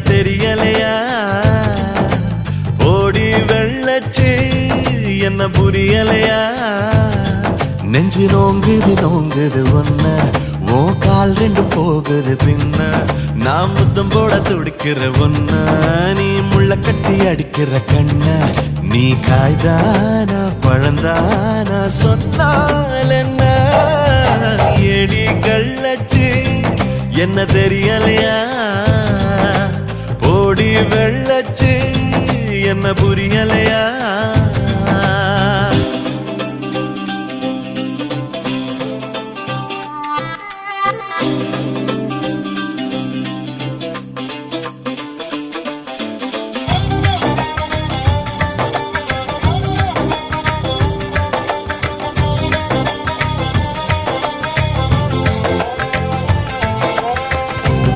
தெரியலையா ஓடி வெள்ளச்சு என்ன புரியலையா நெஞ்சு நோங்குது நோங்குது ஒன்ன ஓ கால் ரெண்டு போகுது பின்ன நான் முத்தம் போட துடிக்கிற ஒன்ன நீ முள்ள கட்டி அடிக்கிற கண்ண நீ காய்தானா பழந்தானா சொன்னால் என்ன ஏடி கள்ளச்சு என்ன தெரியலையா ஓடி வெள்ளச்சு என்ன புரியலையா